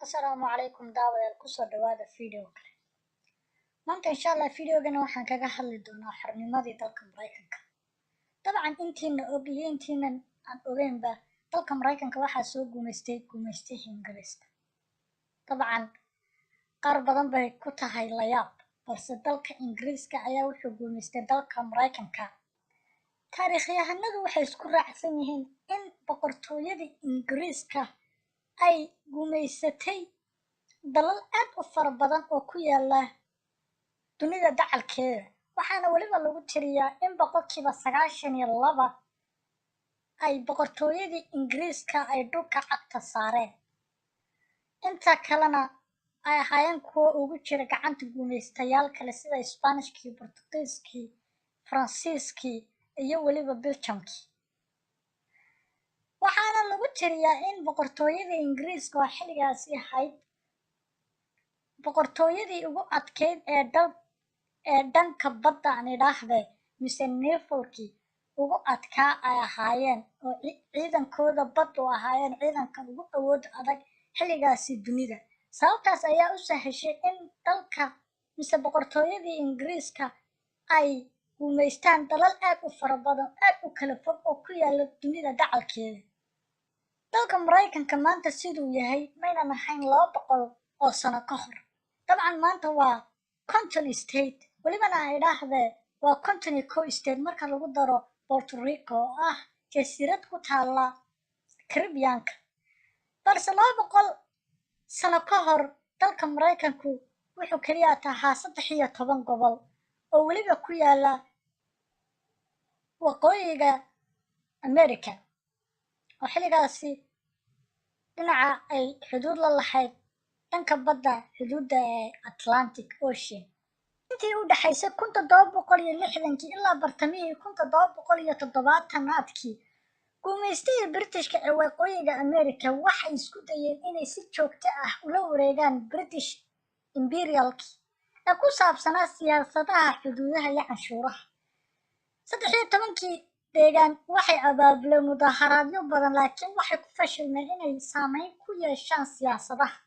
السلام عليكم داود kusoo dhawaada video kale maanta insha Allah videogana waxaan kaga hadli doonaa xornimadii dalka Mareykanka dabcan intiina og iyo intiina aan ogeynba dalka Mareykanka waxaa soo guumeystay Ingiriiska dabcan qaar badan bay ku tahay la yaab balse dalka Ingiriiska ayaa wuxuu guumeystay dalka Mareykanka taariikhyahanadu waxay isku raacsan yihiin in boqortooyadii Ingiriiska ay guumeysatay dalal aad u fara badan oo ku yaala dunida dacalkeeda waxaana waliba lagu tiriyaa in boqolkiiba 92 ay boqortooyadii Ingiriiska ay dhulka cagta saareen inta kalena ay ahaayeen kuwa ugu jira gacanta guumeystayaal kale sida Isbaanishkii, Boortaqiiskii, Faransiiskii iyo waliba Belgiumkii waxaana lagu tiriyaa in boqortooyadii Ingiriiska oo xilligaasi ahayd boqortooyadii ugu adkeyd ee dhanka badda aan idhaahday mise neefalkii ugu adkaa ay ahaayeen oo ciidankooda baddu ahaayeen ciidankan ugu awood adag xilligaasi dunida sababtaas ayaa u sahashay in dalka mise boqortooyadii Ingiriiska ay guumeystaan dalal aad u fara badan aad u kala fog oo ku yaala dunida dacalkeeda dalka Mareykanka maanta siduu yahay maynan ahayn 200 oo sano ka hor dabcan maanta waa 50 state walibana ay idhaahdee waa 51 state marka lagu daro Puerto Rico oo ah jasiirad ku taala Caribbeanka balse 200 sano ka hor dalka Mareykanku wuxuu kaliya ahaa 13 gobol oo waliba ku yaala waqooyiga America oo xilligaasi dhinaca ay xuduud la lahayd dhanka badda xuduudda ee Atlantic Ocean intii u dhaxaysay 1760 ilaa bartamihii 1770-aadkii guumeystihii Britishka ee waqooyiga America waxay isku dayeen inay si joogto ah ula wareegaan British Imperialkii ee ku saabsanaa siyaasadaha xuduudaha iyo canshuuraha 13 deegaan waxay abaabuleen mudaharaadyo badan laakiin waxay ku fashilmeen inay saameyn ku yeeshaan siyaasadaha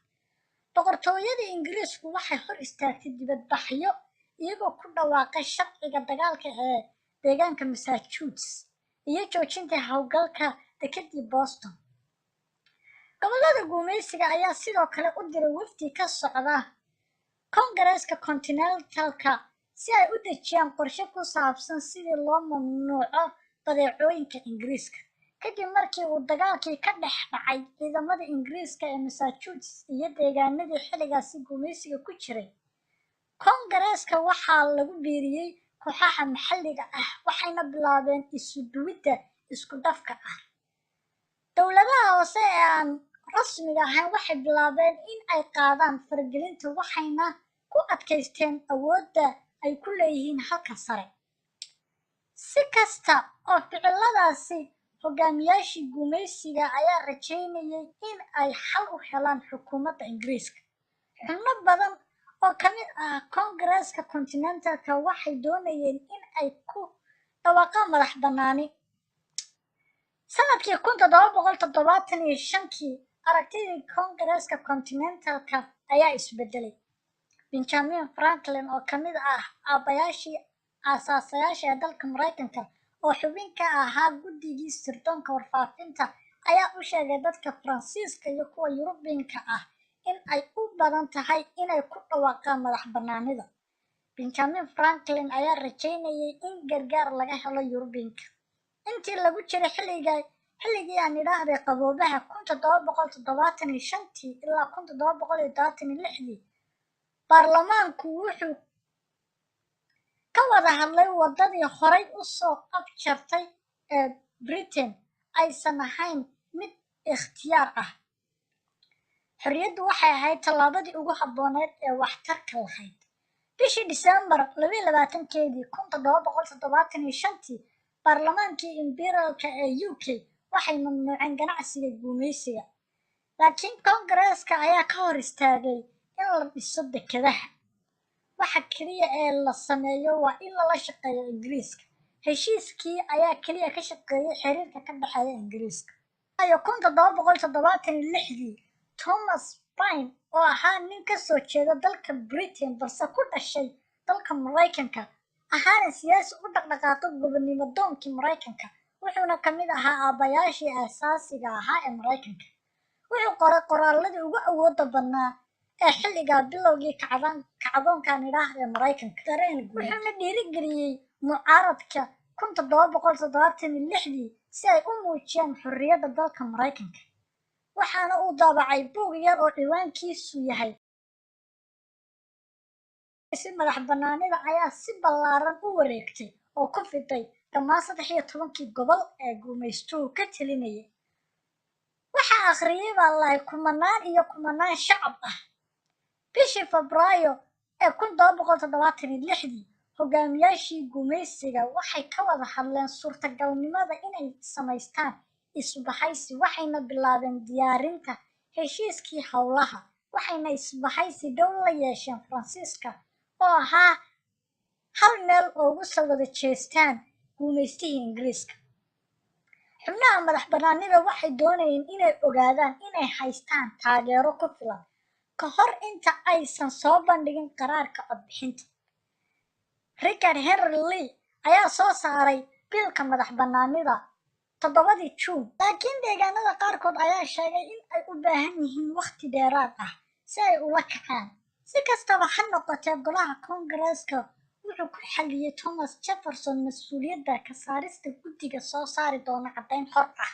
boqortooyadii Ingiriisku waxay hor istaagtay dibadbaxyo iyagoo ku dhawaaqay sharciga dagaalka ee deegaanka Massachusetts iyo joojinta hawlgalka dekedii Boston gobollada guumeysiga ayaa sidoo kale u diray wafdi ka socda Kongareeska Continentalka si ay u dejiyaan qorshe ku saabsan sidii loo mamnuuco badeecooyinka Ingiriiska kadib markii uu dagaalkii ka dhex dhacay ciidamada Ingiriiska ee Massachusetts iyo deegaanadii xilligaasi guumeysiga ku jiray Kongareeska waxaa lagu biiriyay kooxaha maxalliga ah waxayna bilaabeen isu duwidda isku dhafka ah dowladaha hoose ee aan rasmiga ahayn waxay bilaabeen in ay qaadaan faragelinta waxayna ku adkaysteen awoodda ay ku leeyihiin halka sare si kasta oo ficiladaasi hogaamiyaashii guumeysiga ayaa rajeynayay in ay xal u helaan xukuumadda Ingiriiska xubno badan oo ka mid ah Kongareeska Continentalka waxay doonayeen in ay ku dhawaaqaan madax bannaani sanadkii 1775 aragtidii Kongareeska Continentalka ayaa isbedelay Benjamin Franklin oo ka mid ah aabayaashii aasaasyaasha ee dalka Mareykanka oo xubin ka ahaa guddigii sirdoonka warfaafinta ayaa u sheegay dadka Faransiiska iyo kuwa Yurubiyiinka ah in ay u badan tahay inay ku dhawaaqaan madax bannaanida Benjamin Franklin ayaa rajeynayay in gargaar laga helo Yurubiyiinka intii lagu jiray xilligii aan idhaahday qaboobaha 1775 ilaa 1776 baarlamaanku wuxuu ka wada hadlay wadadii horay u soo afjartay ee Britain aysan ahayn mid ikhtiyaar ah xorriyaddu waxay ahayd tallaabadii ugu habbooneyd ee waxtarka lahayd bishii December 22-keedii 1775 baarlamaankii Imperialka ee UK waxay mamnuuceen ganacsiga guumeysiga laakiin Kongareeska ayaa ka hor istaagay in la dhiso dekedaha waxa kaliya ee la sameeyo waa in lala shaqeeyo Ingiriiska. Heshiiskii ayaa kaliya ka shaqeeyay xiriirka ka dhexeeya Ingiriiska. Ayo 1776 Thomas Paine oo ahaa nin ka soo jeeda dalka Britain balse ku dhashay dalka Mareykanka ahaana siyaasi u dhaqdhaqaaqay gobonimo doonkii Mareykanka wuxuuna ka mid ahaa aabayaashii aasaasiga ahaa ee Mareykanka. wuxuu qoray qoraalladii ugu awoodda badnaa ee xilligaa bilowgii kacdoonkan idhaahda ee Mareykanka wuxuuna dhiirigeliyey mucaaradka 1776 si ay u muujiyaan xorriyadda dalka Mareykanka. waxaana uu daabacay buug yar oo ciwaankiisu yahay si madax bannaanida ayaa si ballaaran u wareegtay oo ku fiday dhammaan 13 gobol ee gumaystuhu ka talinayay. waxaa akhriyay baa lahay kumanaan iyo kumanaan shacab ah. bishii Febraayo ee 1776 hogaamiyaashii gumaysiga waxay ka wada hadleen suurtagalnimada inay samaystaan isbahaysi waxayna bilaabeen diyaarinta heshiiskii howlaha waxayna isbahaysi dhow la yeesheen Faransiiska oo ahaa hal meel ugu soo wada jeestaan gumaystihii Ingiriiska. xubnaha madax bannaanida waxay doonayeen inay ogaadaan inay haystaan taageero ku filan ka hor inta aysan soo bandhigin qaraarka codbixinta. Richard Henry Lee ayaa soo saaray biilka madax bannaanida 7 Juun, laakiin deegaanada qaarkood ayaa sheegay in ay u baahan yihiin waqti dheeraad ah si ay ula kacaan. si kastaba ha noqotee golaha Koongareeska wuxuu ku xaliyay Thomas Jefferson mas'uuliyadda ka saarista guddiga soo saari doona caddayn xor ah.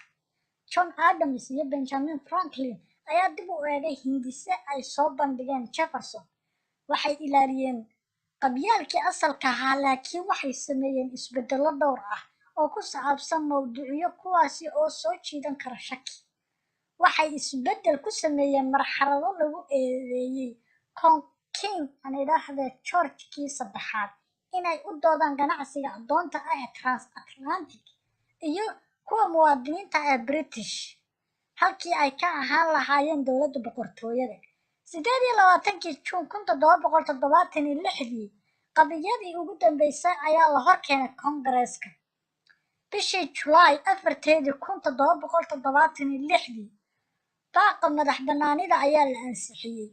John Adams iyo Benjamin Franklin ayaa dib u eegay hindise ay soo bandhigeen Jefferson. waxay ilaaliyeen qabyaalkii asalka ahaa laakiin waxay sameeyeen isbeddello dhowr ah oo ku saabsan mawduucyo kuwaasi oo soo jiidan kara shaki. waxay isbeddel ku sameeyeen marxalado lagu eedeeyey King aan idhaahde George-kii saddexaad inay u doodaan ganacsiga addoonta ah ee transatlantic iyo kuwa muwaadiniinta ee British halkii ay ka ahaan lahaayeen dowladda boqortooyada. 28 Juun 1776 qadiyadii ugu dambeysay ayaa la hor keenay Koongareeska. bishii Julaay 4 1776 baaqa madax bannaanida ayaa la ansixiyey.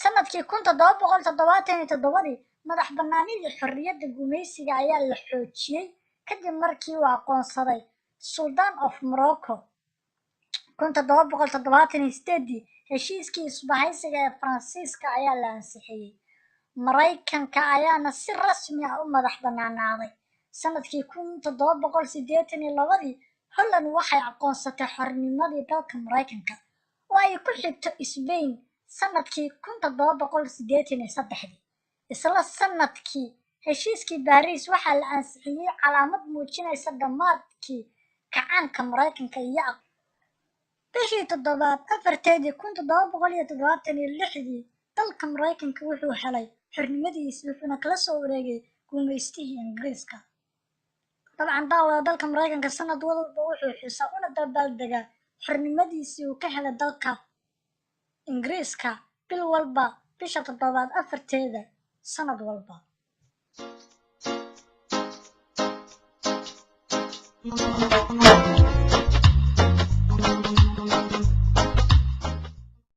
sanadkii 1777 madax bannaanidii xorriyadda gumaysiga ayaa la xoojiyey kadib markii uu aqoonsaday Sultan of Morocco. 1778 heshiiskii isbahaysiga ee Faransiiska ayaa la ansixiyey. Mareykanka ayaana si rasmi ah u madax bannaanaaday. sanadkii 1782 Holland waxay aqoonsatay xornimadii dalka Mareykanka oo ay ku xigto Spain sanadkii 1783. isla sanadkii heshiiskii Paris waxaa la ansixiyey calaamad muujinaysa dhammaadkii kacaanka Mareykanka iyo bishii toddobaad 1776 dalka Mareykanka wuxuu helay xornimadiisa wuxuuna kala soo wareegay gumaystihii Ingiriiska. dabcan daawada dalka Mareykanka sanad walba wuxuu xusaa una dabaaldegaa xornimadiisii uu ka helay dalka Ingiriiska bil walba bisha toddobaad 4 sanad walba.